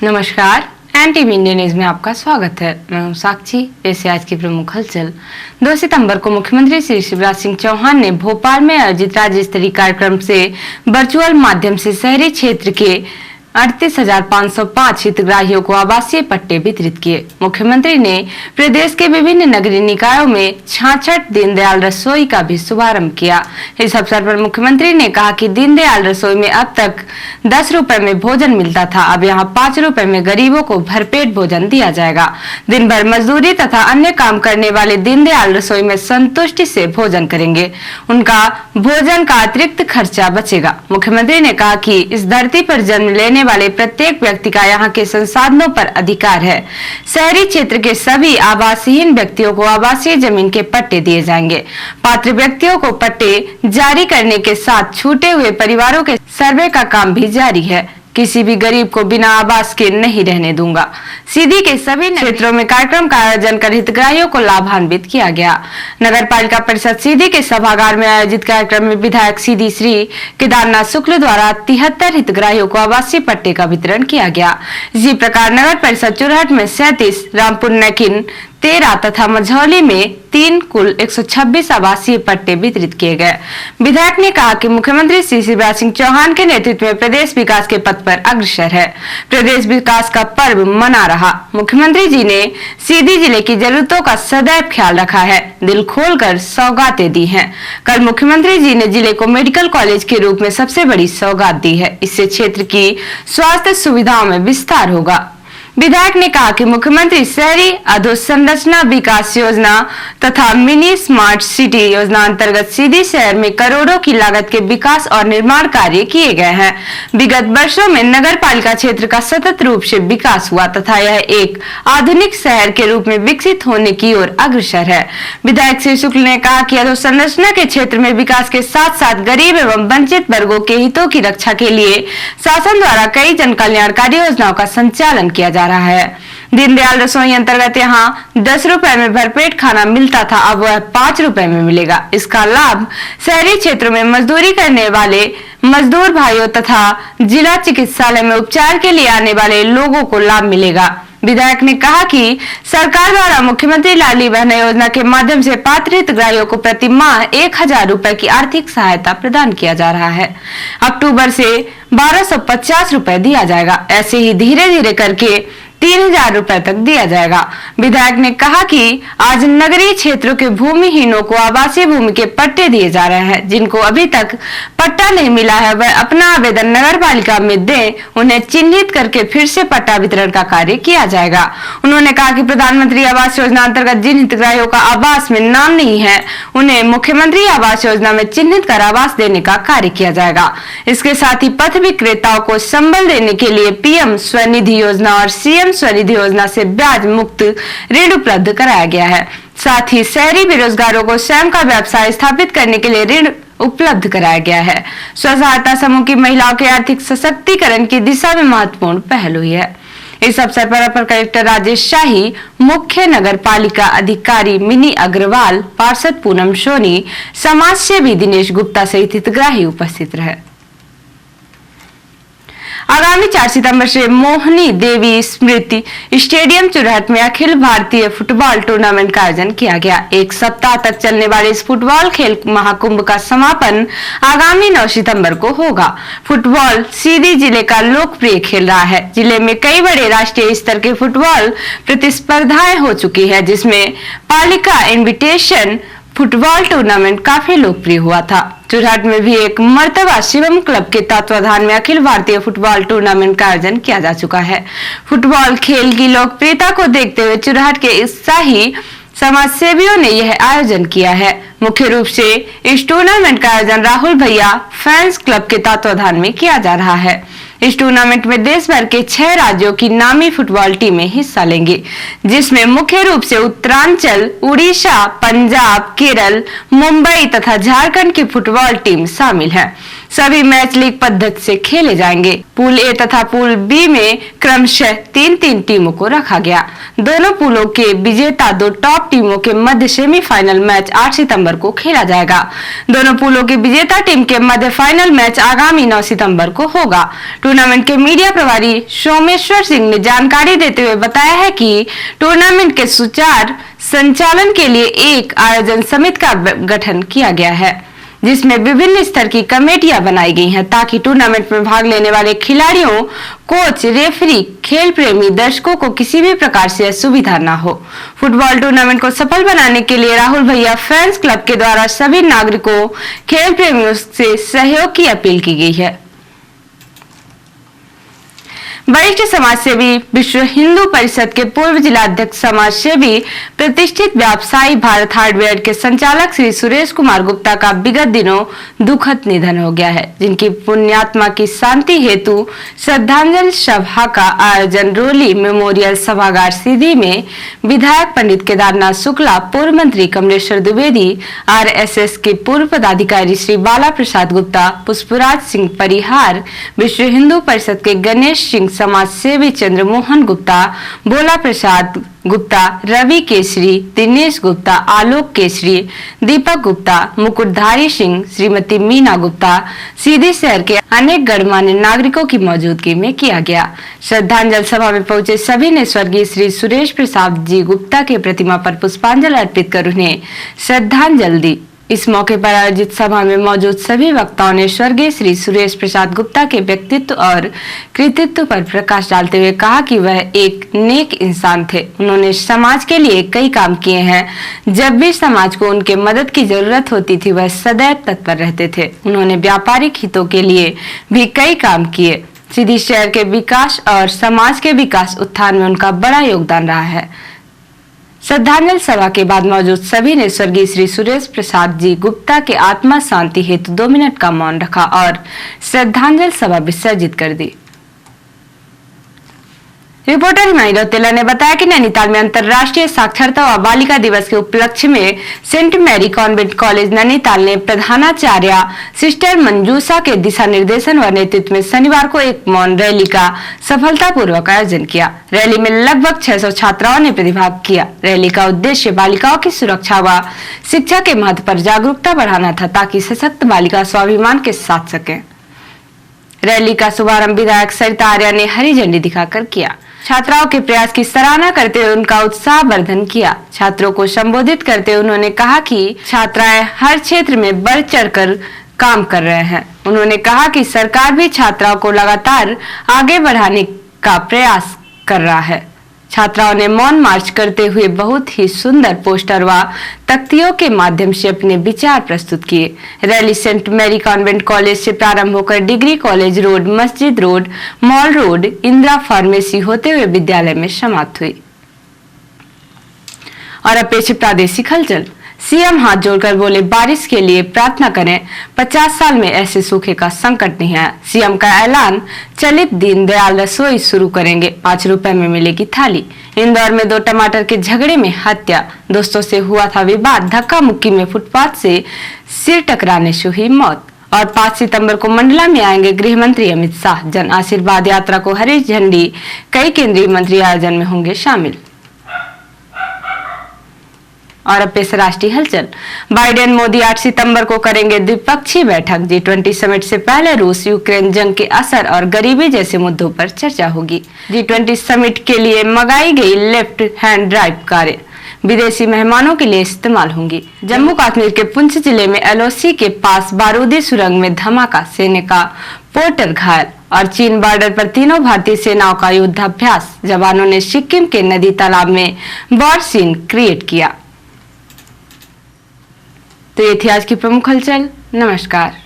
नमस्कार, NTV India news में आपका स्वागत है। मैं हूं साक्षी। ऐसे आज की प्रमुख हलचल। 2 सितंबर को मुख्यमंत्री श्री शिवराज सिंह चौहान ने भोपाल में आयोजित राज्य स्तरीय कार्यक्रम से वर्चुअल माध्यम से शहरी क्षेत्र के 38,505 हितग्राहियों को आवासीय पट्टे वितरित किए। मुख्यमंत्री ने प्रदेश के विभिन्न नगरीय निकायों में 66 दीनदयाल रसोई का भी शुभारंभ किया। इस अवसर पर मुख्यमंत्री ने कहा कि दीनदयाल रसोई में अब तक 10 रुपए में भोजन मिलता था, अब यहाँ 5 रुपए में गरीबों को भरपेट भोजन दिया जाएगा। दिन भर मजदूरी तथा अन्य काम करने वाले दीनदयाल रसोई में संतुष्टि से भोजन करेंगे, उनका भोजन का अतिरिक्त खर्चा बचेगा। मुख्यमंत्री ने कहा कि इस धरती पर जन्म लेने वाले प्रत्येक व्यक्ति का यहाँ के संसाधनों पर अधिकार है। शहरी क्षेत्र के सभी आवासहीन व्यक्तियों को आवासीय जमीन के पट्टे दिए जाएंगे। पात्र व्यक्तियों को पट्टे जारी करने के साथ छूटे हुए परिवारों के सर्वे का काम भी जारी है। किसी भी गरीब को बिना आवास के नहीं रहने दूंगा। सीधी के सभी क्षेत्रों में कार्यक्रम का आयोजन कर हितग्राहियों को लाभान्वित किया गया। नगर पालिका परिषद सीधी के सभागार में आयोजित कार्यक्रम में विधायक सीधी श्री केदारनाथ शुक्ल द्वारा 73 हितग्राहियों को आवासीय पट्टे का वितरण किया गया। इसी प्रकार नगर परिषद चुरहट में 37, रामपुर नकिन 13 तथा मझौली में 3 कुल 126 आवासीय पट्टे वितरित किए गए। विधायक ने कहा कि मुख्यमंत्री श्री शिवराज सिंह चौहान के नेतृत्व में प्रदेश विकास के पथ पर अग्रसर है। प्रदेश विकास का पर्व मना रहा। मुख्यमंत्री जी ने सीधी जिले की जरूरतों का सदैव ख्याल रखा है, दिल खोलकर सौगातें दी हैं। कल मुख्यमंत्री जी ने जिले को मेडिकल कॉलेज के रूप में सबसे बड़ी सौगात दी है। इससे क्षेत्र की स्वास्थ्य सुविधाओं में विस्तार होगा। विधायक ने कहा कि मुख्यमंत्री शहरी अधोसंरचना विकास योजना तथा मिनी स्मार्ट सिटी योजना अंतर्गत सीधी शहर में करोड़ों की लागत के विकास और निर्माण कार्य किए गए हैं। विगत वर्षों में नगर पालिका क्षेत्र का सतत रूप से विकास हुआ तथा यह एक आधुनिक शहर के रूप में विकसित होने की ओर अग्रसर है। विधायक श्री शुक्ल ने कहा कि अधोसंरचना के क्षेत्र में विकास के साथ साथ गरीब एवं वंचित वर्गों के हितों की रक्षा के लिए शासन द्वारा कई जन कल्याणकारी योजनाओं का संचालन किया जा रहा है। दीनदयाल रसोई अंतर्गत यहाँ 10 रुपए में भरपेट खाना मिलता था, अब वह 5 रुपए में मिलेगा। इसका लाभ शहरी क्षेत्रों में मजदूरी करने वाले मजदूर भाइयों तथा जिला चिकित्सालय में उपचार के लिए आने वाले लोगों को लाभ मिलेगा। विधायक ने कहा कि सरकार द्वारा मुख्यमंत्री लाडली बहन योजना के माध्यम से पात्र हितग्राहियों को प्रति माह 1000 रुपए की आर्थिक सहायता प्रदान किया जा रहा है। अक्टूबर से 1250 रुपए दिया जाएगा। ऐसे ही धीरे धीरे करके 3000 रुपए तक दिया जाएगा। विधायक ने कहा कि आज नगरीय क्षेत्रों के भूमिहीनों को आवासीय भूमि के पट्टे दिए जा रहे हैं। जिनको अभी तक पट्टा नहीं मिला है वह अपना आवेदन नगर पालिका में दें, उन्हें चिन्हित करके फिर से पट्टा वितरण का कार्य किया जाएगा। उन्होंने कहा कि प्रधानमंत्री आवास योजना अंतर्गत जिन हितग्राहियों का आवास में नाम नहीं है उन्हें मुख्यमंत्री आवास योजना में चिन्हित कर आवास देने का कार्य किया जाएगा। इसके साथ ही पथ विक्रेताओं को संबल देने के लिए पीएम स्वनिधि योजना और सीएम स्वनिधि योजना से ब्याज मुक्त ऋण उपलब्ध कराया गया है। साथ ही शहरी बेरोजगारों को स्वयं का व्यवसाय स्थापित करने के लिए ऋण उपलब्ध कराया गया है। स्व सहायता समूह की महिलाओं के आर्थिक सशक्तिकरण की दिशा में महत्वपूर्ण पहल हुई है। इस अवसर पर अपर कलेक्टर राजेश शाही, मुख्य नगर पालिका अधिकारी मिनी अग्रवाल, पार्षद पूनम सोनी, समाज सेवी दिनेश गुप्ता सहित हितग्राही उपस्थित रहे। आगामी 4 सितंबर से मोहिनी देवी स्मृति स्टेडियम चुरहट में अखिल भारतीय फुटबॉल टूर्नामेंट का आयोजन किया गया। 1 सप्ताह तक चलने वाले इस फुटबॉल खेल महाकुंभ का समापन आगामी 9 सितंबर को होगा। फुटबॉल सीधी जिले का लोकप्रिय खेल रहा है। जिले में कई बड़े राष्ट्रीय स्तर के फुटबॉल प्रतिस्पर्धाएं हो चुकी है, जिसमें पालिका इन्विटेशन फुटबॉल टूर्नामेंट काफी लोकप्रिय हुआ था। चुरहट में भी एक मर्तबा शिवम क्लब के तत्वाधान में अखिल भारतीय फुटबॉल टूर्नामेंट का आयोजन किया जा चुका है। फुटबॉल खेल की लोकप्रियता को देखते हुए चुरहट के उत्साही समाज सेवियों ने यह आयोजन किया है। मुख्य रूप से इस टूर्नामेंट का आयोजन राहुल भैया फैंस क्लब के तत्वाधान में किया जा रहा है। इस टूर्नामेंट में देश भर के 6 राज्यों की नामी फुटबॉल टीमें हिस्सा लेंगी, जिसमें मुख्य रूप से उत्तरांचल, उड़ीसा, पंजाब, केरल, मुंबई तथा झारखंड की फुटबॉल टीम शामिल है। सभी मैच लीग पद्धति से खेले जाएंगे। पूल ए तथा पूल बी में क्रमशः 3-3 टीमों को रखा गया। दोनों पूलों के विजेता दो टॉप टीमों के मध्य सेमीफाइनल मैच 8 सितंबर को खेला जाएगा। दोनों पूलों की विजेता टीम के मध्य फाइनल मैच आगामी 9 सितंबर को होगा। टूर्नामेंट के मीडिया प्रभारी सोमेश्वर सिंह ने जानकारी देते हुए बताया है कि टूर्नामेंट के सुचारू संचालन के लिए एक आयोजन समिति का गठन किया गया है, जिसमें विभिन्न स्तर की कमेटियां बनाई गई हैं ताकि टूर्नामेंट में भाग लेने वाले खिलाड़ियों, कोच, रेफरी, खेल प्रेमी दर्शकों को किसी भी प्रकार से असुविधा न हो। फुटबॉल टूर्नामेंट को सफल बनाने के लिए राहुल भैया फैंस क्लब के द्वारा सभी नागरिकों, खेल प्रेमियों से सहयोग की अपील की गई है। वरिष्ठ समाजसेवी विश्व हिंदू परिषद के पूर्व जिलाध्यक्ष समाजसेवी प्रतिष्ठित व्यवसायी भारत हार्डवेयर के संचालक श्री सुरेश कुमार गुप्ता का विगत दिनों दुखद निधन हो गया है, जिनकी पुण्यात्मा की शांति हेतु श्रद्धांजलि सभा का आयोजन रोली मेमोरियल सभागार सीधी में विधायक पंडित केदारनाथ शुक्ला, पूर्व मंत्री कमलेश्वर द्विवेदी, RSS के पूर्व पदाधिकारी श्री बाला प्रसाद गुप्ता, पुष्पराज सिंह परिहार, विश्व हिंदू परिषद के गणेश सिंह, समाज सेवी चंद्रमोहन गुप्ता, भोला प्रसाद गुप्ता, रवि केसरी, दिनेश गुप्ता, आलोक केसरी, दीपक गुप्ता, मुकुटधारी सिंह, श्रीमती मीना गुप्ता, सीधी शहर के अनेक गणमान्य नागरिकों की मौजूदगी में किया गया। श्रद्धांजलि सभा में पहुंचे सभी ने स्वर्गीय श्री सुरेश प्रसाद जी गुप्ता के प्रतिमा पर पुष्पांजलि अर्पित कर उन्हें श्रद्धांजलि दी। इस मौके पर आयोजित सभा में मौजूद सभी वक्ताओं ने स्वर्गीय श्री सुरेश प्रसाद गुप्ता के व्यक्तित्व और कृतित्व पर प्रकाश डालते हुए कहा कि वह एक नेक इंसान थे। उन्होंने समाज के लिए कई काम किए हैं। जब भी समाज को उनके मदद की जरूरत होती थी, वह सदैव तत्पर रहते थे। उन्होंने व्यापारिक हितों के लिए भी कई काम किए। सीधी शहर के विकास और समाज के विकास उत्थान में उनका बड़ा योगदान रहा है। श्रद्धांजलि सभा के बाद मौजूद सभी ने स्वर्गीय श्री सुरेश प्रसाद जी गुप्ता के आत्मा शांति हेतु 2 मिनट का मौन रखा और श्रद्धांजलि सभा विसर्जित कर दी। रिपोर्टर हिमानी रौतेला ने बताया कि नैनीताल में अंतर्राष्ट्रीय साक्षरता व बालिका दिवस के उपलक्ष्य में saint Mary convent college Nainital ने प्रधानाचार्य सिस्टर मंजूषा के दिशा निर्देशन व नेतृत्व में शनिवार को एक मौन रैली का सफलतापूर्वक आयोजन किया। रैली में लगभग 600 छात्राओं ने प्रतिभाग किया। रैली का उद्देश्य बालिकाओं की सुरक्षा व शिक्षा के महत्व पर जागरूकता बढ़ाना था ताकि सशक्त बालिका स्वाभिमान के साथ सके। रैली का शुभारंभ विधायक सरिता आर्या ने हरी झंडी दिखाकर किया। छात्राओं के प्रयास की सराहना करते हुए उनका उत्साह वर्धन किया। छात्रों को संबोधित करते हुए उन्होंने कहा कि छात्राएं हर क्षेत्र में बढ़ चढ़कर काम कर रहे हैं। उन्होंने कहा कि सरकार भी छात्राओं को लगातार आगे बढ़ाने का प्रयास कर रहा है। छात्राओं ने मौन मार्च करते हुए बहुत ही सुंदर पोस्टर व तख्तियों के माध्यम से अपने विचार प्रस्तुत किए। रैली सेंट मैरी कॉन्वेंट कॉलेज से प्रारंभ होकर डिग्री कॉलेज रोड, मस्जिद road, mall road, Indira pharmacy होते हुए विद्यालय में समाप्त हुई। और अब पेश प्रादेशिक हलचल। सीएम हाथ जोड़कर बोले, बारिश के लिए प्रार्थना करें, 50 साल में ऐसे सूखे का संकट नहीं है। सीएम का ऐलान, चलित दीनदयाल रसोई शुरू करेंगे, 5 रुपए में मिलेगी थाली। इंदौर में 2 टमाटर के झगड़े में हत्या, दोस्तों से हुआ था विवाद, धक्का मुक्की में फुटपाथ से सिर टकराने से हुई मौत। और 5 सितंबर को मंडला में आएंगे गृह मंत्री अमित शाह। जन आशीर्वाद यात्रा को हरी झंडी, कई केंद्रीय मंत्री आयोजन में होंगे शामिल। और अब पेश राष्ट्रीय हलचल। बाइडेन मोदी 8 सितंबर को करेंगे द्विपक्षीय बैठक। G20 समिट से पहले रूस यूक्रेन जंग के असर और गरीबी जैसे मुद्दों पर चर्चा होगी। G20 समिट के लिए मंगाई गई लेफ्ट हैंड ड्राइव कारें विदेशी मेहमानों के लिए इस्तेमाल होंगी। जम्मू कश्मीर के पुंछ जिले में LOC के पास बारूदी सुरंग में धमाका, सेना का पोर्टर घायल। और चीन बॉर्डर पर तीनों भारतीय सेनाओं का युद्धाभ्यास, जवानों ने सिक्किम के नदी तालाब में वॉर सीन क्रिएट किया। तो ये थी आज की प्रमुख हलचल। नमस्कार।